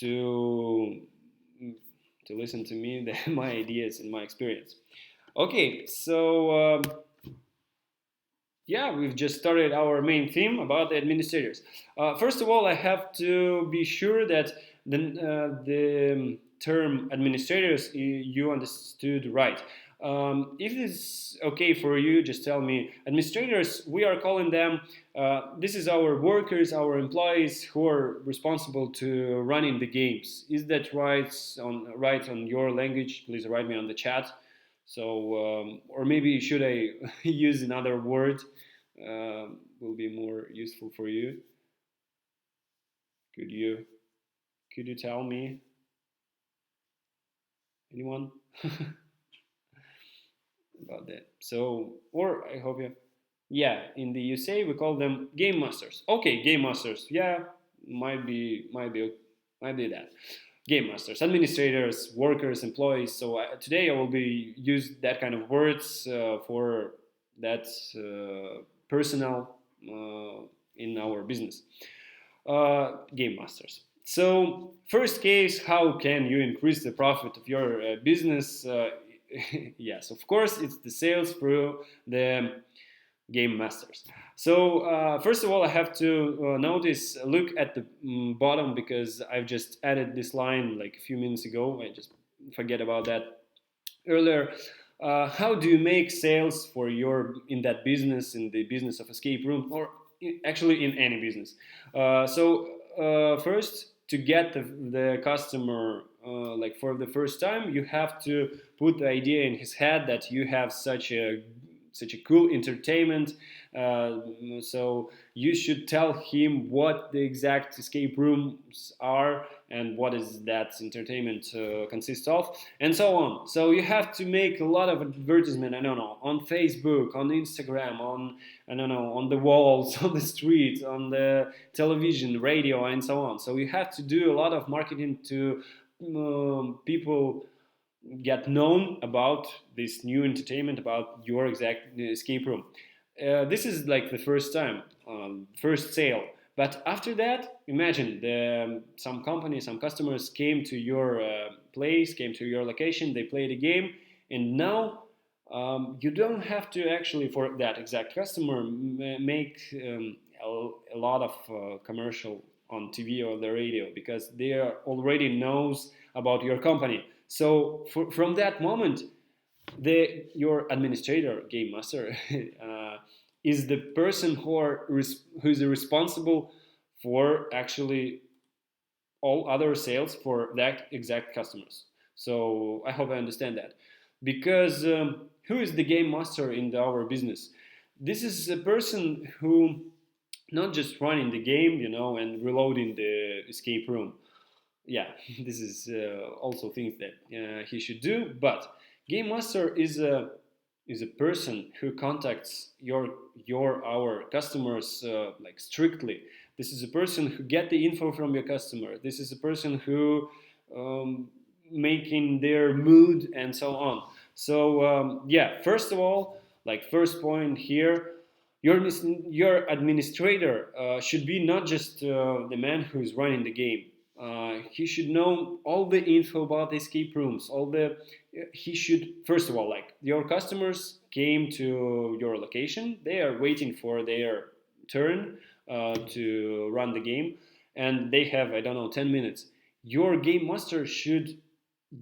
to listen to me, my ideas and my experience. Okay, so yeah, we've just started our main theme about the administrators. First of all, I have to be sure that the term administrators you understood right. If it's okay for you, just tell me. Administrators, we are calling them. This is our workers, our employees who are responsible to running the games. Is that right on your language? Please write me on the chat. So, or maybe should I use another word? Will be more useful for you. Could you could you tell me, anyone, about that? So, or I hope you. Yeah, in the USA we call them game masters. Okay, game masters. Yeah, might be that. Game masters, administrators, workers, employees. So today I will be use that kind of words for that personnel in our business. Game masters. So first case, how can you increase the profit of your business? Yes, of course, it's the sales through the game masters. So first of all, I have to look at the bottom because I've just added this line like a few minutes ago. I just forget about that earlier. How do you make sales for your in that business, in the business of escape room, or actually in any business? First, to get the customer like for the first time, you have to put the idea in his head that you have such a cool entertainment. So you should tell him what the exact escape rooms are and what is that entertainment consists of, and so on. So you have to make a lot of advertisement. I don't know, on Facebook, on Instagram, on I don't know, on the walls, on the street, on the television, radio, and so on. So you have to do a lot of marketing to people get known about this new entertainment, about your exact escape room. This is like the first time, first sale. But after that, imagine some company, some customers came to your place, came to your location, they played a game, and now you don't have to actually, for that exact customer, make a lot of commercial on TV or the radio because they already knows about your company. So from that moment, your administrator, game master, is the person who is responsible for actually all other sales for that exact customers. So I hope I understand that. Because who is the game master in our business? This is a person who not just running the game, and reloading the escape room. Yeah, this is also things that he should do. But game master is a person who contacts our customers like strictly. This is a person who get the info from your customer. This is a person who um, making their mood and so on. So yeah, first of all, like first point here, your administrator should be not just the man who is running the game. He should know all the info about the escape rooms. He should first of all, like your customers came to your location, they are waiting for their turn to run the game, and they have, I don't know, 10 minutes. Your game master should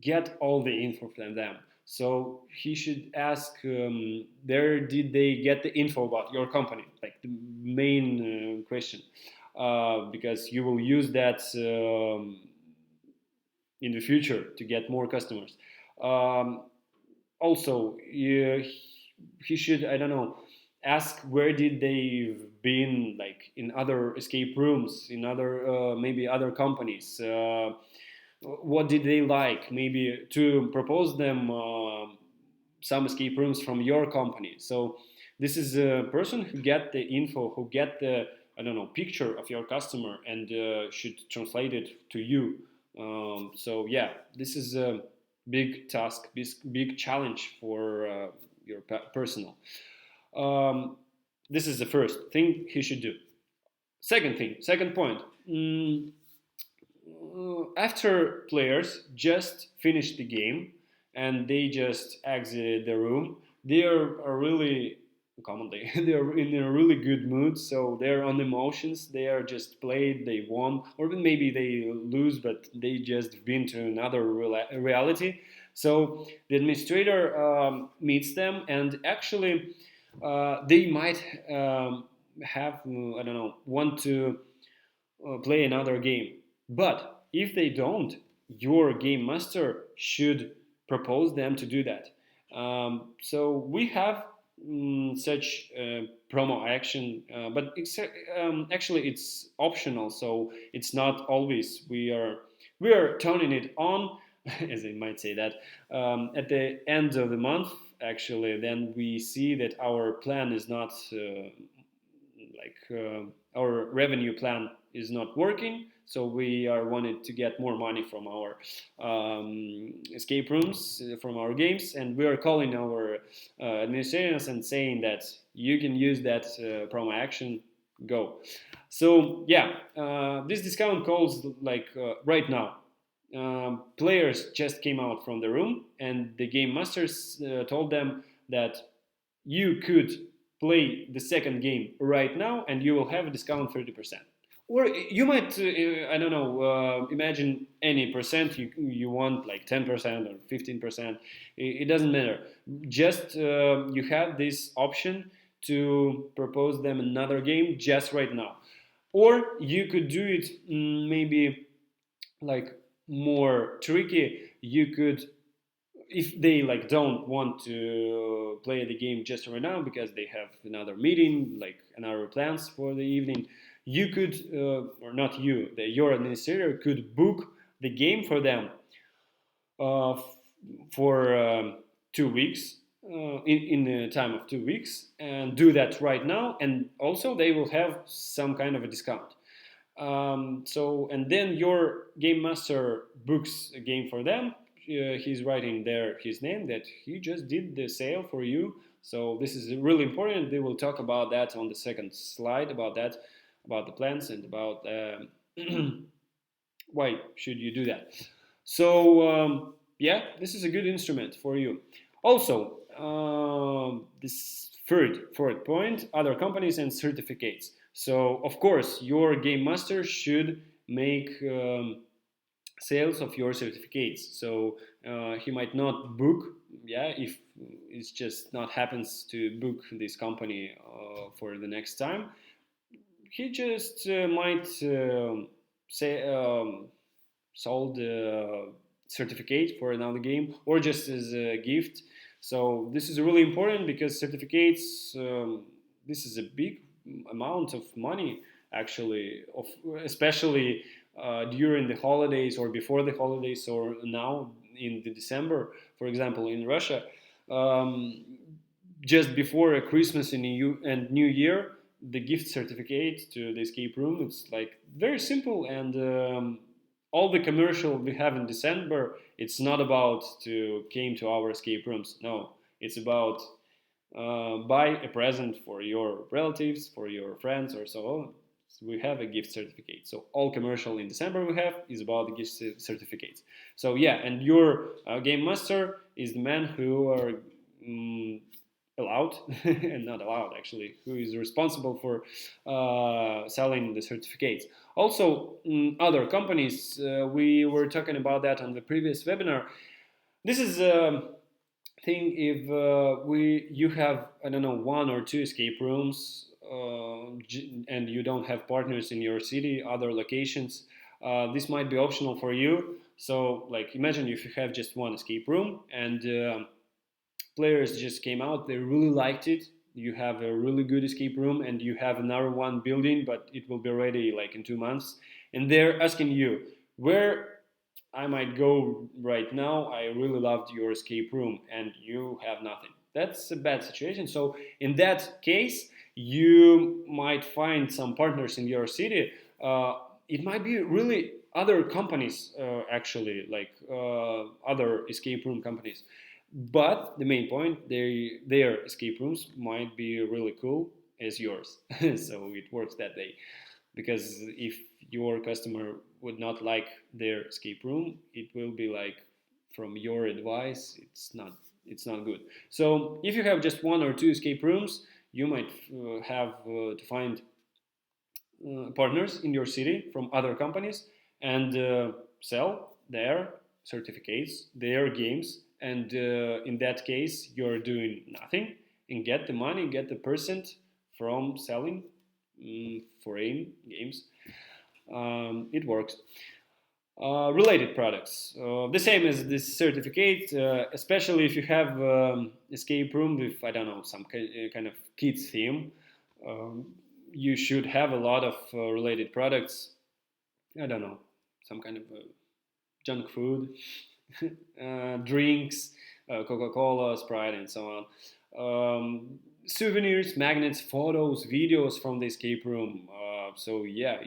get all the info from them. So he should ask, where did they get the info about your company? Like the main question, because you will use that in the future to get more customers. Um, Also, he should, I don't know, ask where did they've been, like in other escape rooms, in other maybe other companies. What did they like? Maybe to propose them some escape rooms from your company. So this is a person who get the info, who get the, I don't know, picture of your customer and should translate it to you. So yeah, this is a big task, big challenge for your personal. Um, this is the first thing he should do. Second thing, second point. after players just finish the game and they just exit the room, are really commonly they are in a really good mood. So they're on emotions. They are just played. They won, or maybe they lose, but they just been to another reality. So the administrator meets them, and actually they might have I don't know want to play another game. But if they don't, your game master should propose them to do that. So we have such promo action, but actually it's optional. So it's not always we are turning it on, as I might say that at the end of the month. Actually, then we see that our plan is not our revenue plan is not working, so we are wanted to get more money from our escape rooms, from our games, and we are calling our administrators and saying that you can use that promo action. Go. So yeah, this discount calls like right now. Players just came out from the room, and the game masters told them that you could play the second game right now and you will have a discount 30%. Or you might, I don't know, imagine any percent you want, like 10% or 15%. It doesn't matter. Just you have this option to propose them another game just right now. Or you could do it maybe like more tricky. You could, if they like don't want to play the game just right now because they have another meeting, like another plans for the evening, you could or not you, your administrator could book the game for them uh, for 2 weeks, in the time of 2 weeks, and do that right now, and also they will have some kind of a discount. So, and then your game master books a game for them. He's writing there his name that he just did the sale for you. So this is really important. They will talk about that on the second slide, about that, about the plans and about why should you do that. So yeah, this is a good instrument for you. Also, this third point, other companies and certificates. So of course, your game master should make sales of your certificates. So he might not book, yeah, if it's just not happens to book this company for the next time. He just might say sold a certificate for another game or just as a gift. So this is really important because certificates, this is a big amount of money actually, of especially during the holidays or before the holidays or now in the December, for example, in Russia. Um, just before a Christmas and New Year, the gift certificate to the escape room. It's like very simple, and all the commercial we have in December. It's not about to came to our escape rooms. No, it's about buy a present for your relatives, for your friends, or so on. So we have a gift certificate. So all commercial in December we have is about the gift certificates. So yeah, and your game master is the man who are allowed and not allowed actually, who is responsible for selling the certificates. Also, other companies, we were talking about that on the previous webinar. This is a thing if we you have, I don't know, one or two escape rooms and you don't have partners in your city, other locations, this might be optional for you. So like imagine if you have just one escape room and players just came out, they really liked it. You have a really good escape room and you have another one building, but it will be ready like in 2 months. And they're asking you where I might go right now. I really loved your escape room and you have nothing. That's a bad situation. So in that case, you might find some partners in your city. It might be really other companies, actually, like other escape room companies. But the main point, their escape rooms might be really cool as yours. So it works that way. because if your customer would not like their escape room, it will be like, from your advice, it's not good. So if you have just one or two escape rooms, you might have to find partners in your city from other companies and sell their certificates, their games, and in that case, you're doing nothing and get the money, get the percent from selling foreign games. It works. Related products, the same as this certificate, especially if you have escape room with, I don't know, some kind of kids theme. Um, you should have a lot of related products. I don't know, some kind of junk food, drinks, Coca-Cola, Sprite, and so on. Souvenirs, magnets, photos, videos from the escape room. So yeah,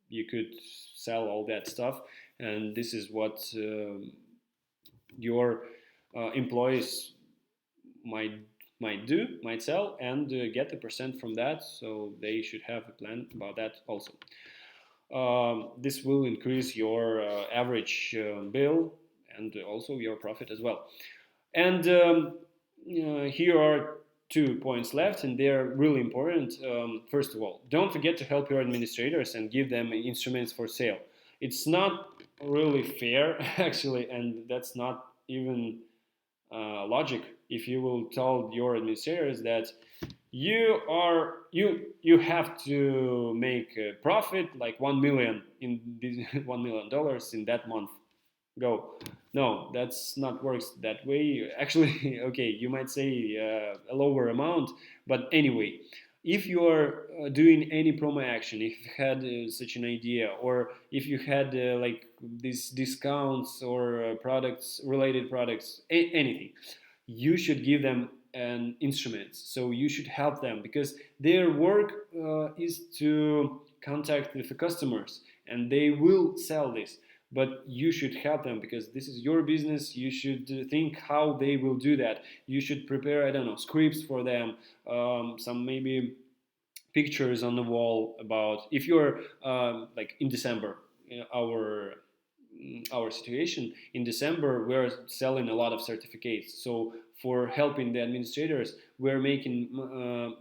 you could sell all that stuff, and this is what your employees might might sell and get the percent from that. So they should have a plan about that also. This will increase your average bill and also your profit as well. And here are 2 points left, and they're really important. First of all, don't forget to help your administrators and give them instruments for sale. It's not really fair, actually, and that's not even logic if you will tell your administrators that you have to make a profit like 1 million in this $1 million in that month. Go. No, that's not works that way. Actually, okay, you might say a lower amount, but anyway, if you are doing any promo action, if you had such an idea, or if you had like these discounts or products, related products, anything, you should give them an instrument. So you should help them because their work is to contact with the customers, and they will sell this, but you should help them because this is your business. You should think how they will do that. You should prepare, I don't know, scripts for them, some maybe pictures on the wall about if you're like in December, our situation in December, we're selling a lot of certificates. So for helping the administrators, we're making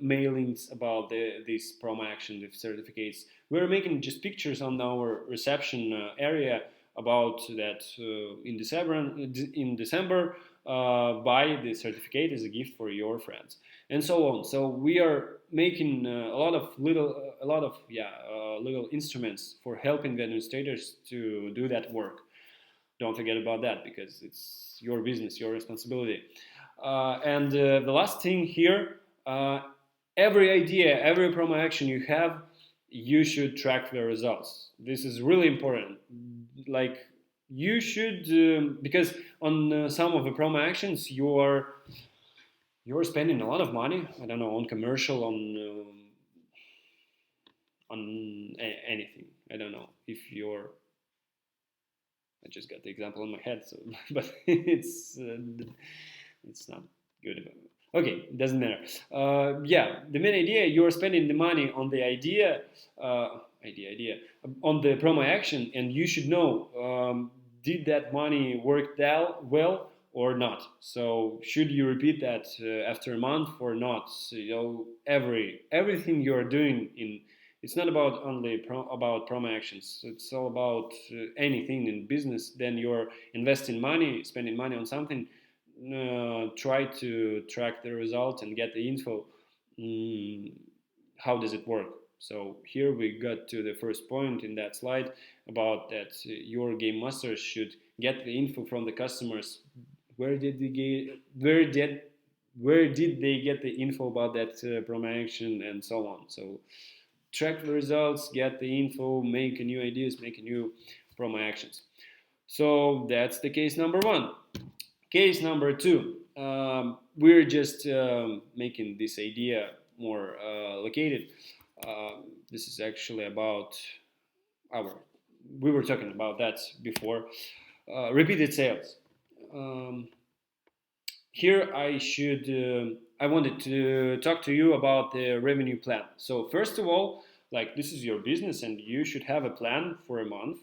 mailings about this promo action with certificates. We're making just pictures on our reception area about that in December, buy the certificate as a gift for your friends, and so on. So we are making little instruments for helping the administrators to do that work. Don't forget about that because it's your business, your responsibility. And the last thing here, every idea, every promo action you have, you should track the results. This is really important. Like you should, because on some of the promo actions, you're spending a lot of money. I don't know, on commercial, on anything. I don't know if you're. I just got the example in my head, so but it's not good. Okay, doesn't matter. Yeah, the main idea, you're spending the money on the idea on the promo action, and you should know, did that money work well or not. So should you repeat that after a month or not? So, everything you're doing in, it's not about only about promo actions. It's all about anything in business. Then you're investing money, spending money on something. Try to track the result and get the info. Mm, how does it work? So here we got to the first point in that slide about that your game masters should get the info from the customers. Where did they get the info about that promo action and so on? So track the results, get the info, make new ideas, make new promo actions. So that's the case number one. Case number two, we're just making this idea more located. This is actually about our, we were talking about that before, repeated sales. Um, Here I wanted to talk to you about the revenue plan. So first of all, like this is your business and you should have a plan for a month.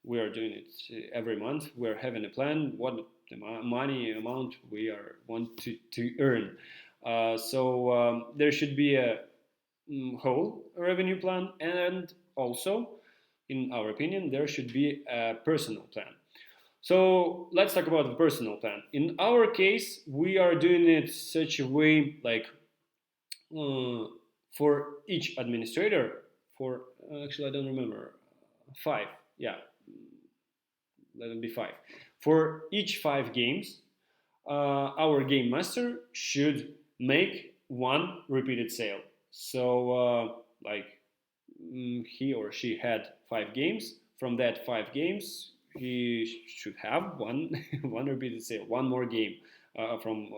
We are doing it every month. We're having a plan what the money amount we are want to earn. There should be a whole revenue plan, and also, in our opinion, there should be a personal plan. So let's talk about the personal plan. In our case, we are doing it such a way like uh, for each administrator, for actually I don't remember, five, yeah, let it be five. For each five games, our game master should make one repeated sale. So, like, he or she had five games. From that five games, he should have one one repeated sale, one more game from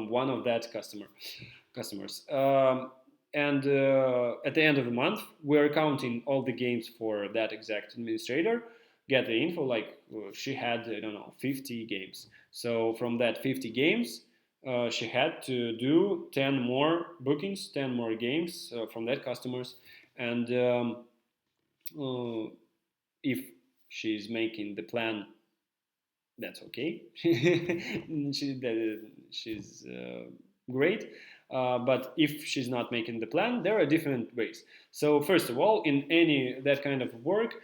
one of that customers. And At the end of the month, we're counting all the games for that exact administrator. Get the info like she had I don't know 50 games. So from that 50 games, she had to do 10 more bookings, 10 more games from that customers, and uh, if she's making the plan, that's okay. She's great. But if she's not making the plan, there are different ways. So first of all, in any that kind of work,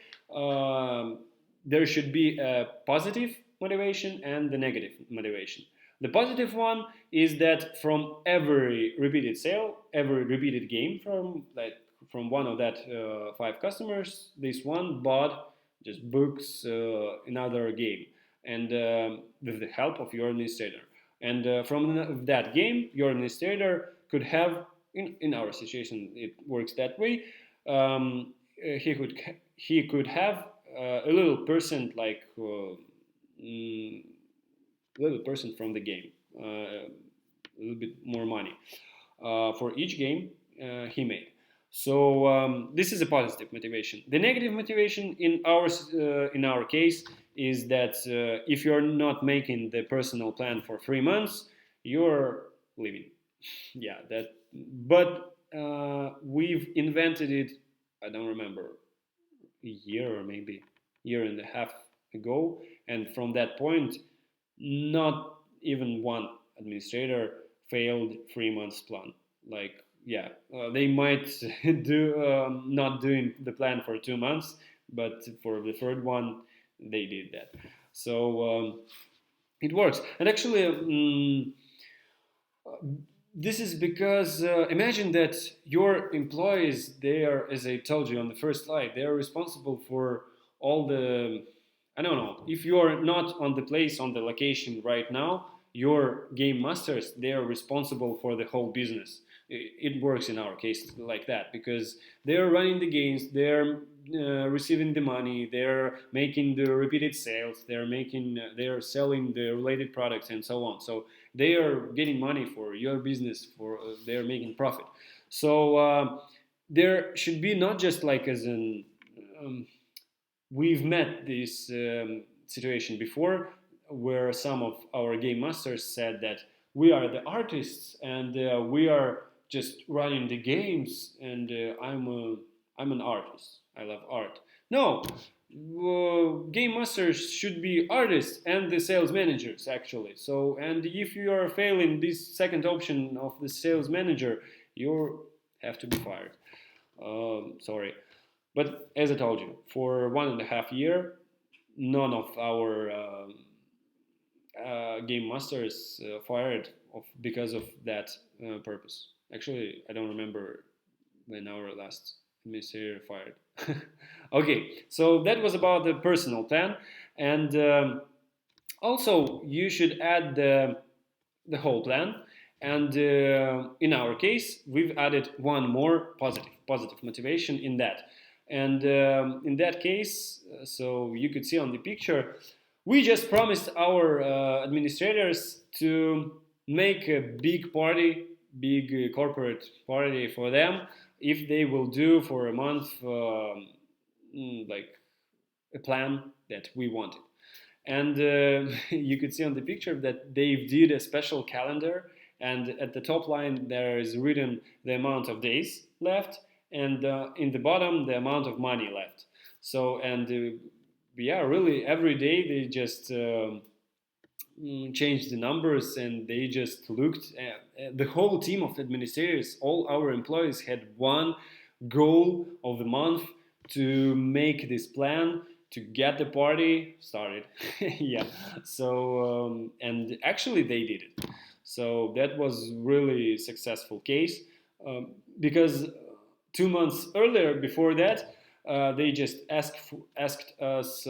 there should be a positive motivation and the negative motivation. The positive one is that from every repeated sale, every repeated game from one of that five customers, this one bought just books another game, and with the help of your administrator. And from that game, your administrator could have, in our situation, it works that way. He could have a little percent, like little percent from the game, a little bit more money for each game he made. So this is a positive motivation. The negative motivation in our case is that if you're not making the personal plan for 3 months, you're leaving. Yeah, that. But we've invented it. I don't remember, a year or maybe year and a half ago, and from that point, not even one administrator failed 3 months plan. Like, yeah, they might do not doing the plan for 2 months, but for the third one, they did that. So it works. And actually, this is because imagine that your employees, they are, as I told you on the first slide, they are responsible for all the, I don't know, if you are not on the place, on the location right now, your game masters, they are responsible for the whole business. It works in our case like that because they're running the games, they're receiving the money, they're making the repeated sales, they're selling the related products and so on. So they are getting money for your business, for they're making profit. So there should be not just like as an we've met this situation before where some of our game masters said that we are the artists and we are just running the games and I'm an artist. I love art. No, game masters should be artists and the sales managers actually. So and if you are failing this second option of the sales manager, you have to be fired. Sorry. But as I told you, for 1.5 years, none of our game masters fired because of that purpose. Actually, I don't remember when our last administrator fired. Okay, so that was about the personal plan, and also you should add the whole plan. And in our case, we've added one more positive motivation in that. And in that case, so you could see on the picture, we just promised our administrators to make a big party, big corporate party for them if they will do for a month like a plan that we wanted. And you could see on the picture that they did a special calendar, and at the top line there is written the amount of days left, and in the bottom the amount of money left. So and yeah, really every day they just changed the numbers, and they just looked at the whole team of administrators. All our employees had one goal of the month: to make this plan to get the party started. Yeah, so and actually they did it. So that was really successful case, because 2 months earlier, before that, they just asked us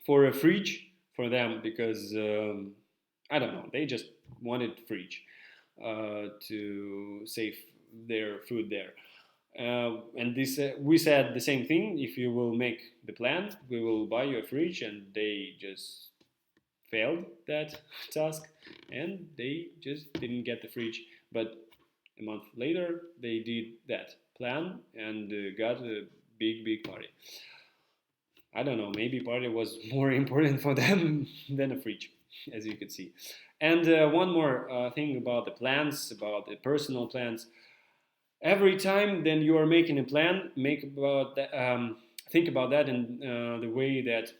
for a fridge for them, because I don't know, they just wanted fridge to save their food there. And this we said the same thing: if you will make the plan, we will buy you a fridge. And they just failed that task, and they just didn't get the fridge. But a month later, they did that plan and got a big party. I don't know, maybe party was more important for them than a fridge, as you could see. And one more thing about the plans, about the personal plans. Every time then you are making a plan, think about that in the way that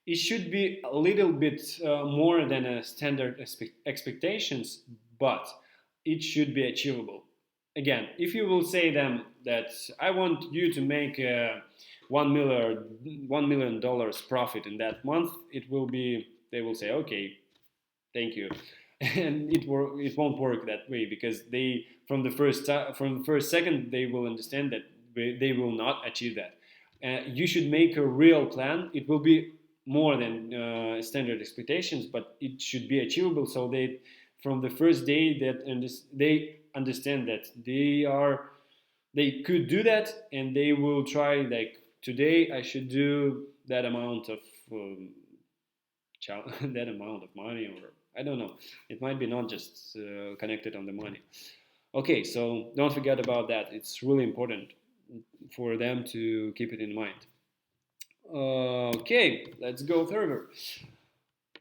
it should be a little bit more than a standard expectations, but it should be achievable. Again, if you will say them that I want you to make $1 million profit in that month, it will be, they will say, okay, thank you. And it won't work that way, because they from the first second they will understand that they will not achieve that. You should make a real plan. It will be more than standard expectations, but it should be achievable, so they from the first day that they understand that they could do that, and they will try, like, today I should do that amount of that amount of money, or I don't know. It might be not just connected on the money. Okay, so don't forget about that. It's really important for them to keep it in mind. Okay, let's go further.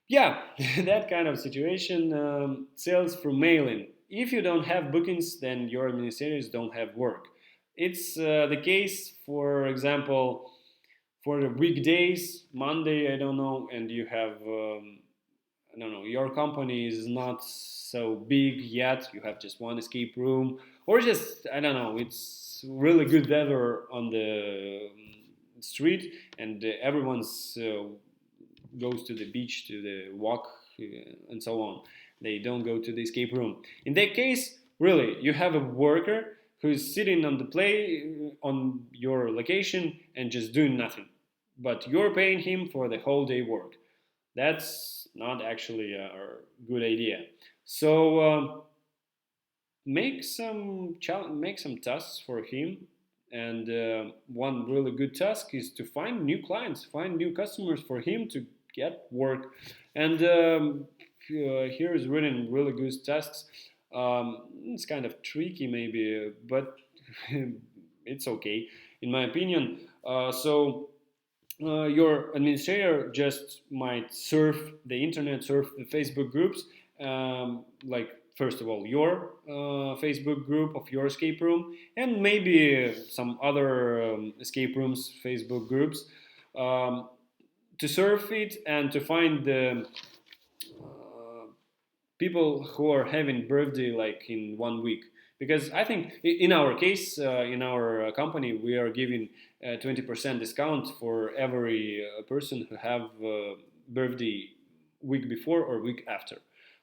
Yeah, that kind of situation. Sales through mailing. If you don't have bookings, then your administrators don't have work. It's the case, for example, for the weekdays, Monday, I don't know, and you have, I don't know, your company is not so big yet, you have just one escape room, or just, I don't know, it's really good weather on the street, and everyone's goes to the beach, to the walk, and so on. They don't go to the escape room. In that case, really, you have a worker who's sitting on the play on your location and just doing nothing. But you're paying him for the whole day work. That's not actually a good idea. So make some tasks for him, and one really good task is to find new clients, find new customers for him to get work. And here is written really good tasks. It's kind of tricky maybe, but it's okay in my opinion. Your administrator just might surf the internet, surf the Facebook groups, like first of all your Facebook group of your escape room, and maybe some other escape rooms Facebook groups, to surf it and to find the people who are having birthday like in 1 week. Because I think in our case, in our company, we are giving 20% discount for every person who have birthday week before or week after.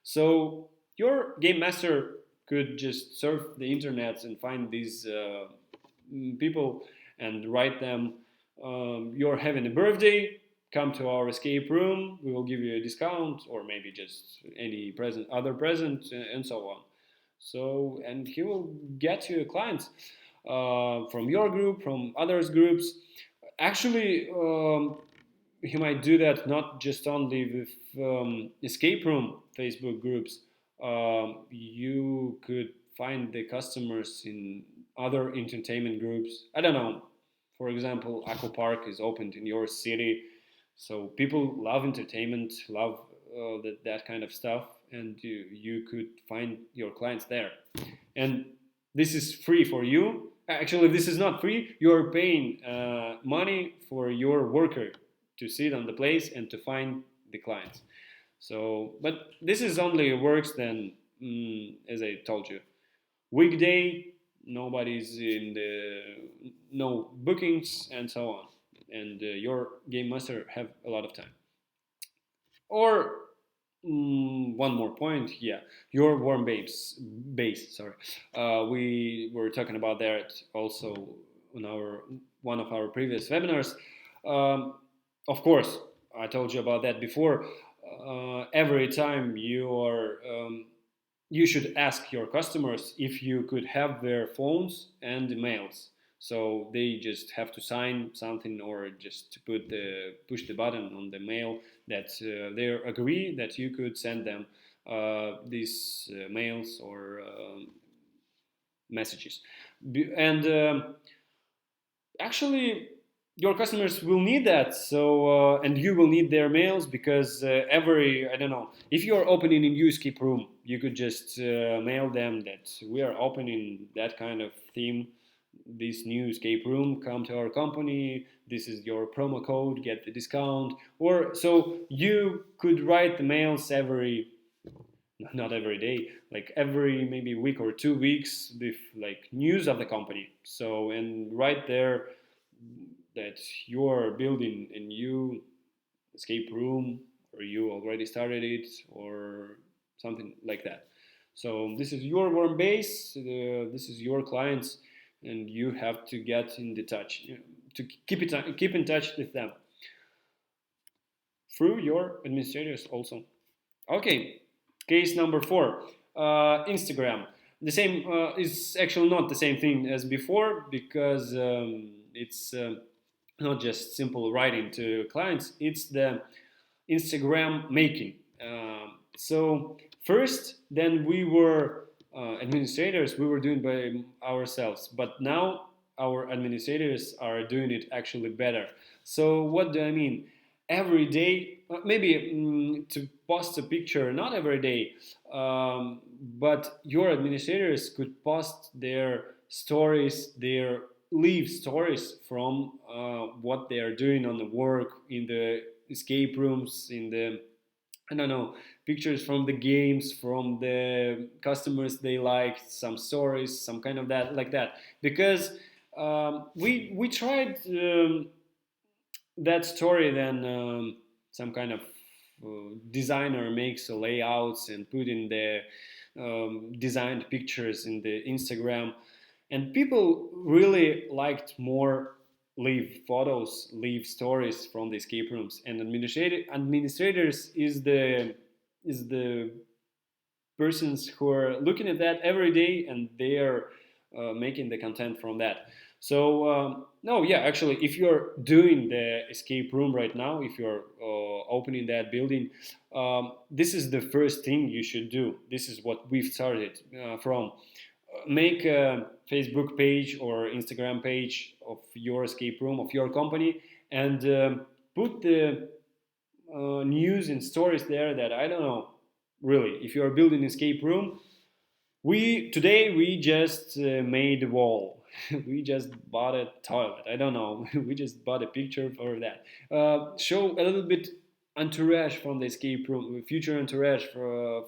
So your game master could just surf the internet and find these people and write them, you're having a birthday, come to our escape room, we will give you a discount, or maybe just any other present, and so on. So, and he will get you clients from your group, from others groups. Actually, he might do that not just only with escape room Facebook groups. You could find the customers in other entertainment groups. I don't know. For example, Aqua Park is opened in your city, so people love entertainment, love that kind of stuff, and you could find your clients there. And this is free for you. Actually, this is not free. You're paying money for your worker to sit on the place and to find the clients. So, but this is only works then, as I told you, weekday, nobody's in the no bookings and so on, and your game master have a lot of time. Or one more point, yeah, your warm base. Sorry, we were talking about that also on our one of our previous webinars. Um, of course, I told you about that before. Every time you should ask your customers if you could have their phones and mails. So they just have to sign something or just to push the button on the mail that they agree that you could send them these mails or messages. And actually, your customers will need that. So and you will need their mails because every I don't know if you are opening a new escape room, you could just mail them that we are opening that kind of theme. This new escape room, come to our company. This is your promo code, get the discount. Or so you could write the mails every not every day, like every maybe week or 2 weeks with like news of the company. So and right there that you're building a new escape room or you already started it or something like that. So this is your warm base, this is your clients, and you have to get in the touch, to keep in touch with them through your administrators also. Okay, case number 4, Instagram. The same is actually not the same thing as before because it's not just simple writing to clients, it's the Instagram making. So first, then we were administrators, we were doing by ourselves, but now our administrators are doing it actually better. So what do I mean? Every day, maybe to post a picture, not every day, but your administrators could post their stories, their leave stories from what they are doing on the work in the escape rooms, in the I don't know, pictures from the games, from the customers they liked, some stories, some kind of that like that. Because we tried that story, then some kind of designer makes a layouts and put in the designed pictures in the Instagram, and people really liked more live photos, live stories from the escape rooms. And administrators is the persons who are looking at that every day, and they are making the content from that. So no, yeah, actually, if you're doing the escape room right now, if you're opening that building, this is the first thing you should do. This is what we've started from. Make a Facebook page or Instagram page of your escape room of your company, and put the news and stories there that I don't know. Really, if you are building an escape room, we just made a wall. We just bought a toilet. I don't know. We just bought a picture for that. Show a little bit entourage from the escape room, future entourage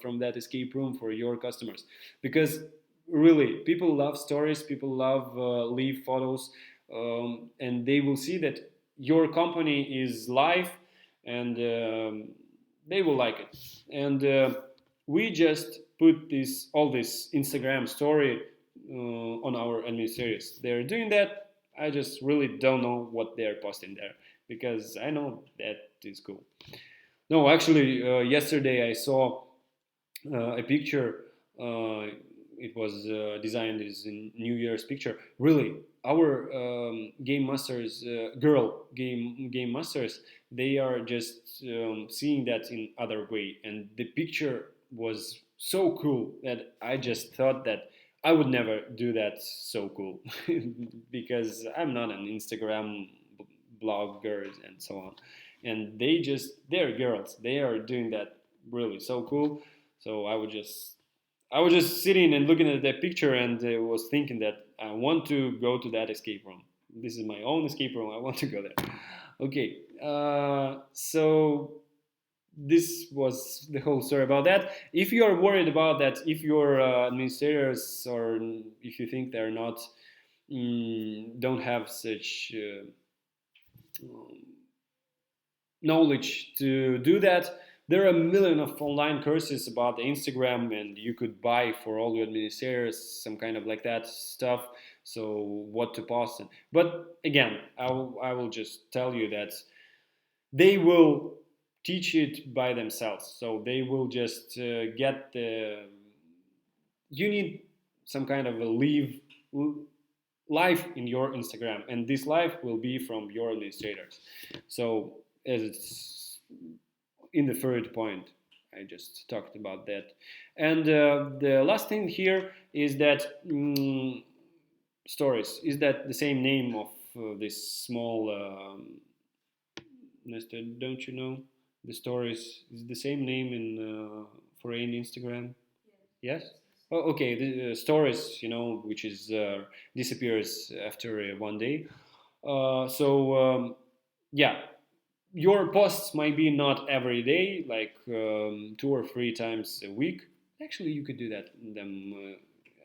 from that escape room for your customers, because really people love stories, people love leave photos, and they will see that your company is live, and they will like it. And we just put this all this Instagram story on our administrators. They're doing that. I just really don't know what they're posting there because I know that is cool. No, actually, yesterday I saw a picture. It was designed as a New Year's picture. Really, our game masters, girl game masters, they are just seeing that in other way, and the picture was so cool that I just thought that I would never do that so cool because I'm not an Instagram blogger and so on. And they're girls. They are doing that really so cool. So I was just sitting and looking at that picture and was thinking that I want to go to that escape room. This is my own escape room. I want to go there. Okay, so this was the whole story about that. If you are worried about that, if your administrators or if you think they're not don't have such knowledge to do that, there are a million of online courses about the Instagram, and you could buy for all your administrators some kind of like that stuff. So what to post, but again, I will just tell you that they will teach it by themselves. So they will just get the. You need some kind of a life in your Instagram, and this life will be from your administrators. So as it's in the third point, I just talked about that, and the last thing here is that stories is that the same name of this small. Nestor, don't you know the stories is the same name in foreign Instagram? Yes. Oh, okay. The stories, which is disappears after 1 day. Yeah, your posts might be not every day, like 2 or 3 times a week. Actually, you could do that them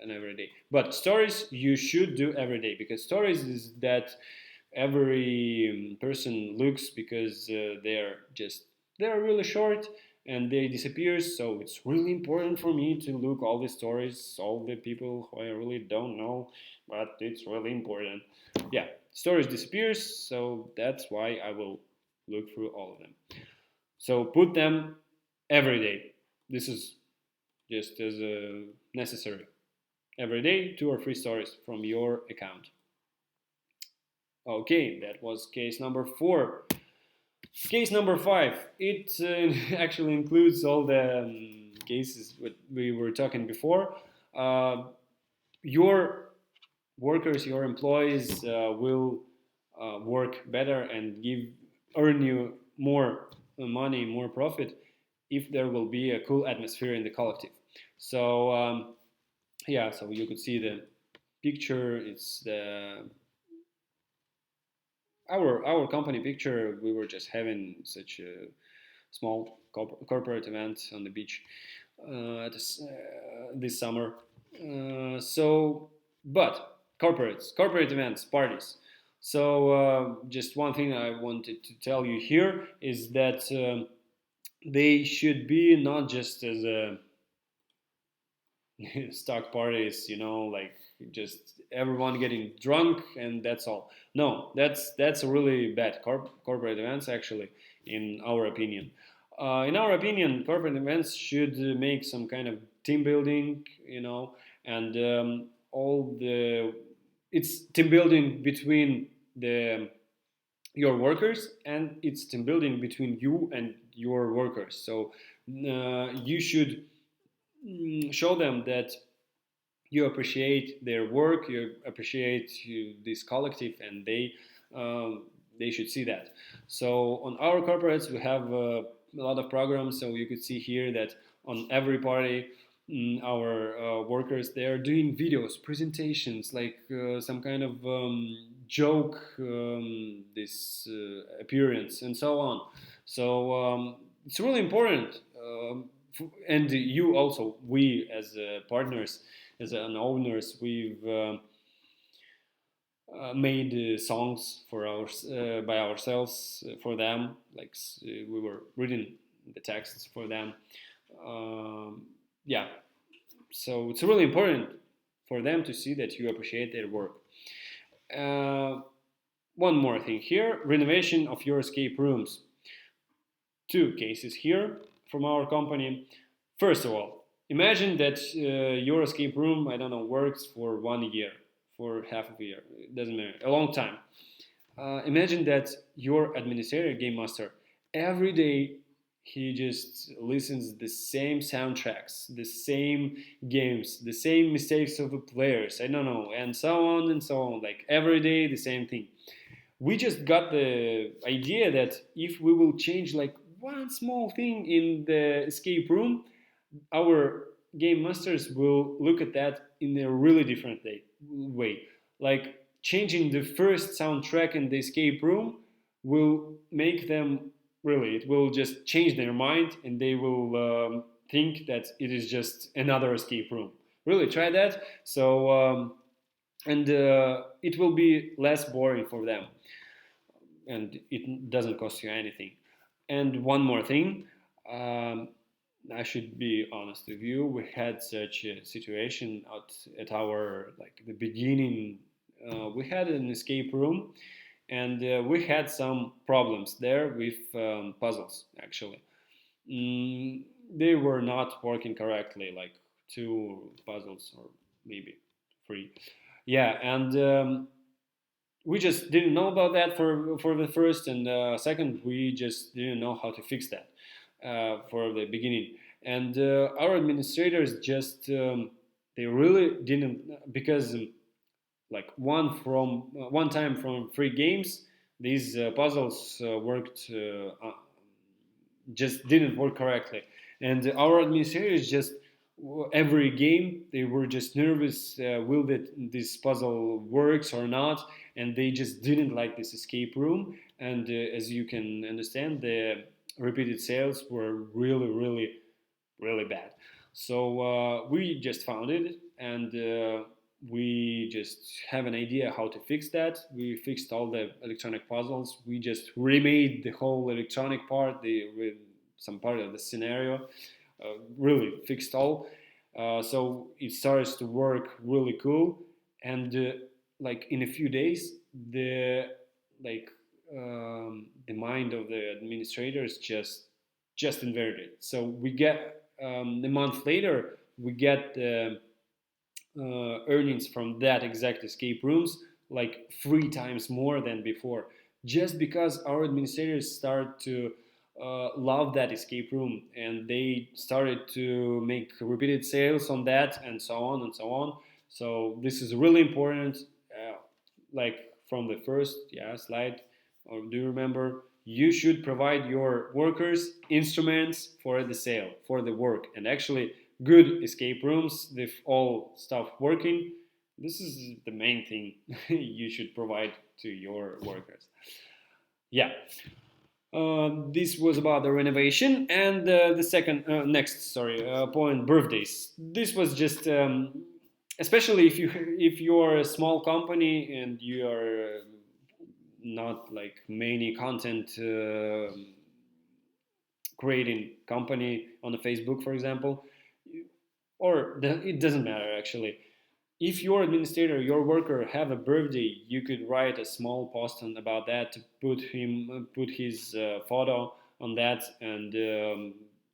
an every day. But stories you should do every day because stories is that every person looks because they're really short and they disappear. So it's really important for me to look all the stories, all the people who I really don't know, but it's really important. Yeah, stories disappears, so that's why I will look through all of them. So put them every day. This is just as necessary. Every day, 2 or 3 stories from your account. Okay, that was case number 4. Case number 5. It actually includes all the cases we were talking before. Your workers, your employees will work better and earn you more money, more profit if there will be a cool atmosphere in the collective. So yeah, so you could see the picture. It's our company picture. We were just having such a small corporate event on the beach this summer. But corporate events, parties. So just one thing I wanted to tell you here is that they should be not just as a stock parties, like just everyone getting drunk and that's all. No, that's a really bad corporate events actually, in our opinion. Corporate events should make some kind of team building, and all the it's team building between the your workers, and it's team building between you and your workers. So you should show them that you appreciate their work, you appreciate this collective, and they should see that. So on our corporates, we have a lot of programs. So you could see here that on every party, our workers they are doing videos, presentations, like some kind of joke, this appearance, and so on. So it's really important. And you also, we as partners, as an owners, we've made songs for by ourselves for them. Like we were reading the texts for them. Yeah, so it's really important for them to see that you appreciate their work. One more thing here: renovation of your escape rooms. 2 cases here from our company. First of all, imagine that your escape room, I don't know, works for 1 year, for half a year, it doesn't matter, a long time. Imagine that your administrator, game master, every day he just listens the same soundtracks, the same games, the same mistakes of the players, I don't know, and so on and so on. Like every day the same thing. We just got the idea that if we will change like one small thing in the escape room, our game masters will look at that in a really different way. Like changing the first soundtrack in the escape room will make them really, it will just change their mind and they will think that it is just another escape room. Really try that. So, and it will be less boring for them and it doesn't cost you anything. And one more thing, um, I should be honest with you. We had such a situation at our like the beginning. We had an escape room, and we had some problems there with puzzles. Actually, they were not working correctly, like two puzzles or maybe three. Yeah, and we just didn't know about that for the first and second. We just didn't know how to fix that for the beginning. And our administrators just they really didn't because like one time from three games these puzzles worked just didn't work correctly. And our administrators just every game they were just nervous, will this puzzle works or not, and they just didn't like this escape room. And as you can understand, the repeated sales were really bad. So we just found it, and we just have an idea how to fix that. We fixed all the electronic puzzles. We just remade the whole electronic part, with some part of the scenario. Really fixed all. So it starts to work really cool, and like in a few days, like the mind of the administrators just inverted. So we get a month later, we get the earnings from that exact escape rooms like three times more than before, just because our administrators start to love that escape room and they started to make repeated sales on that and so on and so on. So this is really important. Like from the first slide, or do you remember? You should provide your workers instruments for the sale, for the work, and actually good escape rooms with all stuff working. This is the main thing you should provide to your workers. Yeah. This was about the renovation, and the second next sorry point, birthdays. This was just especially if you're a small company and you are not like many content creating company on the Facebook, for example, or it doesn't matter actually. If your administrator, your worker have a birthday, you could write a small post about that to put his photo on that, and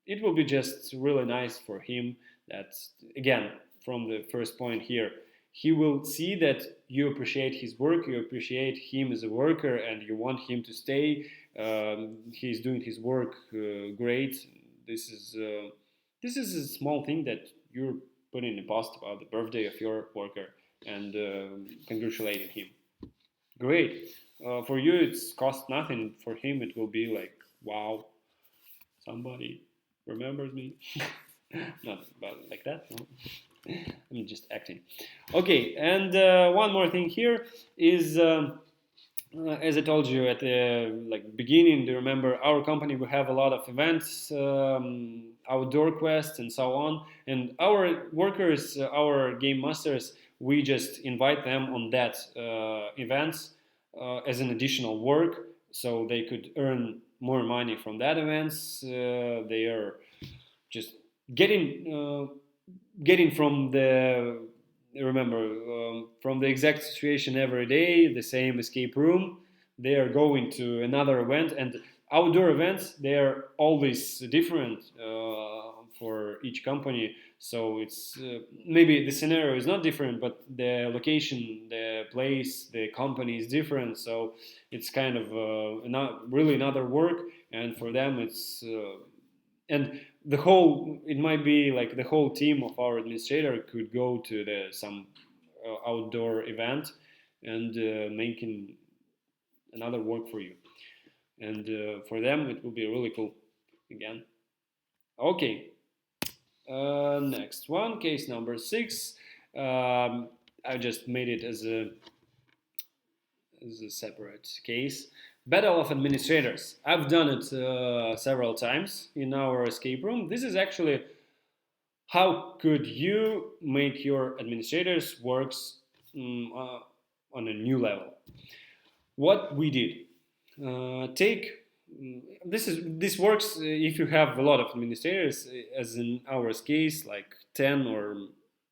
it will be just really nice for him. That's again from the first point here. He will see that you appreciate his work, you appreciate him as a worker, and you want him to stay. He's doing his work great. This is this is a small thing that you're putting a post about the birthday of your worker and congratulating him. Great. For you, it's cost nothing. For him, it will be like, wow, somebody remembers me. Not about like that. No. I'm just acting. Okay, and one more thing here is. As I told you at the like beginning, do you remember our company? We have a lot of events, outdoor quests, and so on. And our workers, our game masters, we just invite them on that events as an additional work, so they could earn more money from that events. They are just getting getting from the remember from the exact situation every day, the same escape room. They are going to another event, and outdoor events they are always different for each company. So it's maybe the scenario is not different, but the location, the place, the company is different. So it's kind of not really another work, and for them it's and the whole it might be like the whole team of our administrator could go to the some outdoor event and making another work for you, and for them it will be really cool again. Okay, Next one, case number 6. Um, I just made it as a separate case. Battle of administrators. I've done it several times in our escape room. This is actually how could you make your administrators works on a new level. What we did, take this works if you have a lot of administrators, as in our case, like 10 or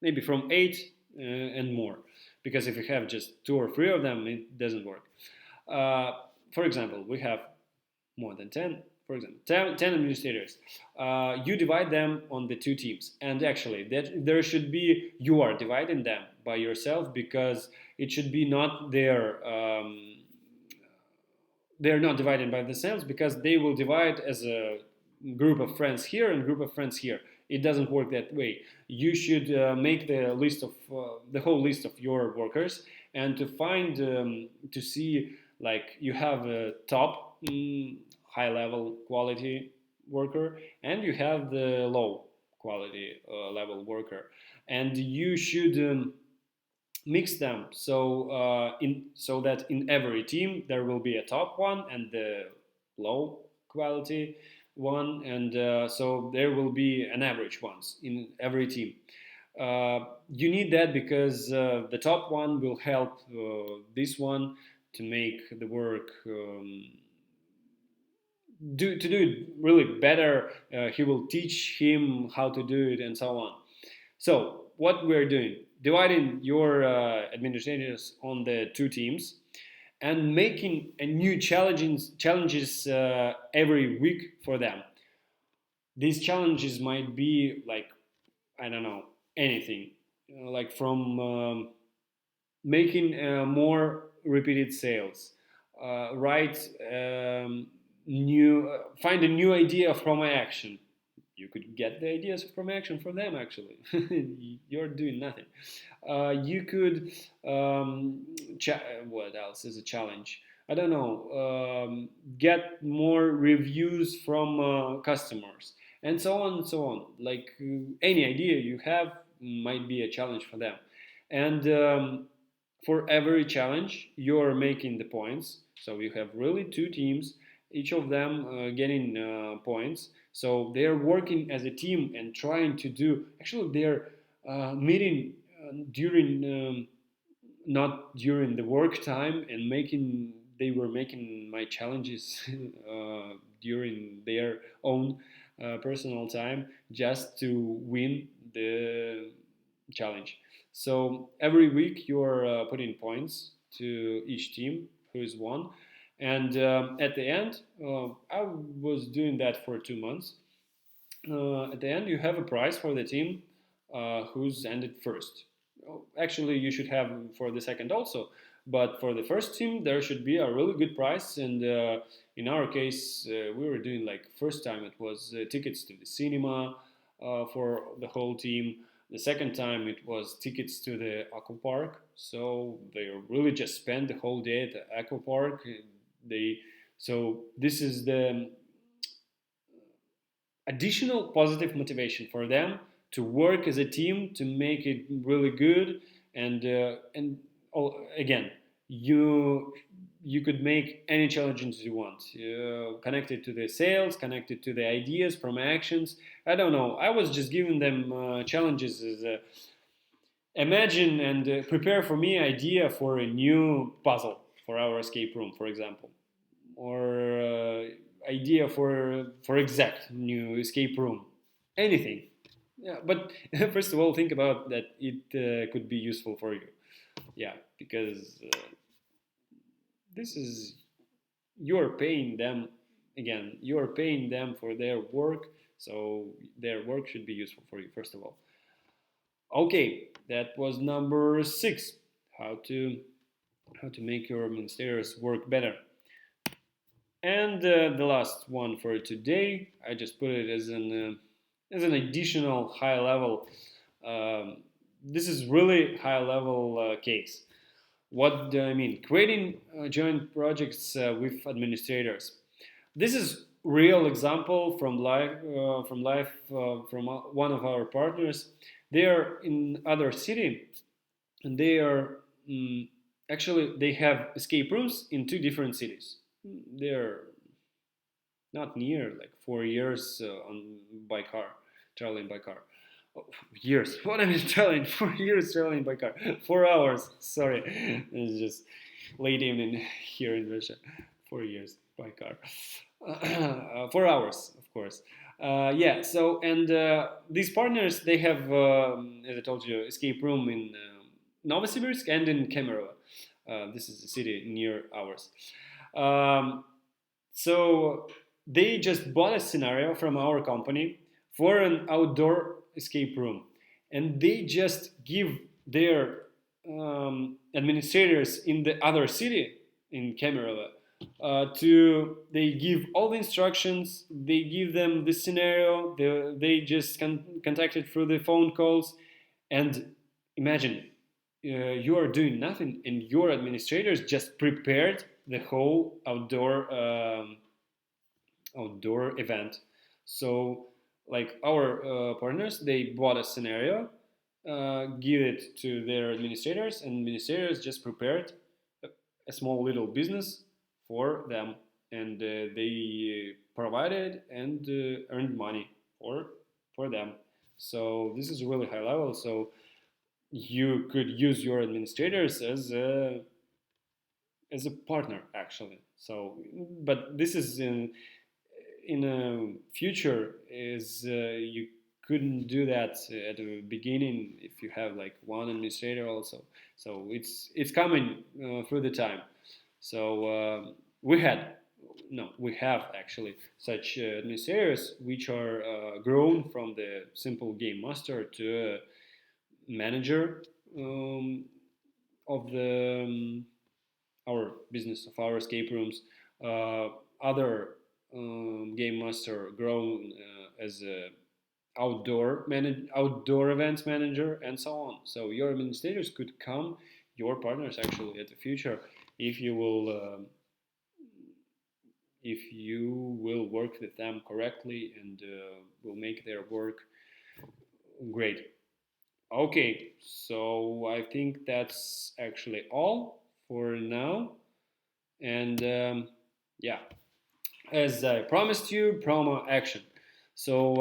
maybe from 8 and more. Because if you have just 2 or 3 of them, it doesn't work. Uh, for example, we have more than 10, for example, 10 administrators. You divide them on the 2 teams. And actually, there should be, you are dividing them by yourself, because it should be not their they're not divided by themselves, because they will divide as a group of friends here and group of friends here. It doesn't work that way. You should make the list of the whole list of your workers, and to find to see, like, you have a top high level quality worker, and you have the low quality level worker, and you should mix them, so that in every team there will be a top one and the low quality one, and so there will be an average ones in every team. You need that because the top one will help this one to make the work to do it really better. He will teach him how to do it and so on. So what we're doing, dividing your administrators on the 2 teams, and making a new challenges every week for them. These challenges might be like, I don't know, anything, like from making more repeated sales, write new, find a new idea from action. You could get the ideas from action from them, actually. You're doing nothing. You could, what else is a challenge? I don't know, get more reviews from customers, and so on and so on. Like any idea you have might be a challenge for them. And for every challenge, you're making the points. So you have really 2 teams, each of them getting points. So they're working as a team and trying to do. Actually, they're meeting during not during the work time, and making they were making my challenges during their own personal time, just to win the challenge. So every week you're putting points to each team who is won, and at the end, I was doing that for 2 months. At the end, you have a prize for the team who's ended first. Actually, you should have for the second also, but for the first team, there should be a really good prize. And in our case, we were doing, like, first time it was tickets to the cinema for the whole team. The second time it was tickets to the aqua park. So they really just spent the whole day at the aqua park. They so this is the additional positive motivation for them to work as a team to make it really good. And again, you could make any challenges you want, connected to the sales, connected to the ideas from actions. I don't know, I was just giving them challenges as imagine and prepare for me idea for a new puzzle for our escape room, for example, or idea for exact new escape room, anything. Yeah, but first of all, think about that it could be useful for you. Yeah, because this is, you're paying them, again, you're paying them for their work, so their work should be useful for you, first of all. Okay, that was number 6, how to make your ministerials work better. And the last one for today, I just put it as an additional high level. This is really high level case. What do I mean? Creating joint projects with administrators. This is real example from one of our partners. They are in other city, and they are actually they have escape rooms in two different cities. They're not near, like 4 years on by car, traveling by car. Oh, years. What am I telling? 4 years traveling by car. 4 hours. Sorry, it's just late evening here in Russia. 4 years by car. 4 hours, of course. Yeah. So and these partners, they have, as I told you, escape room in Novosibirsk and in Kemerovo. This is a city near ours. Um, so they just bought a scenario from our company for an outdoor escape room, and they just give their administrators in the other city in Kemerovo to they give all the instructions, they give them the scenario, they just contacted through the phone calls, and imagine you are doing nothing and your administrators just prepared the whole outdoor event. So like our partners, they bought a scenario, give it to their administrators, and administrators just prepared a small little business for them, and they provided and earned money for them. So this is really high level. So you could use your administrators as a partner actually. So, but this is in a future is you couldn't do that at the beginning if you have like one administrator also. So it's coming through the time. So we had no, we have actually such administrators which are grown from the simple game master to manager of the our business of our escape rooms. Other game master grown as a outdoor events manager, and so on. So your administrators could come your partners actually at the future if you will work with them correctly and will make their work great. Okay, so I think that's actually all for now. And yeah, as I promised you, promo action. So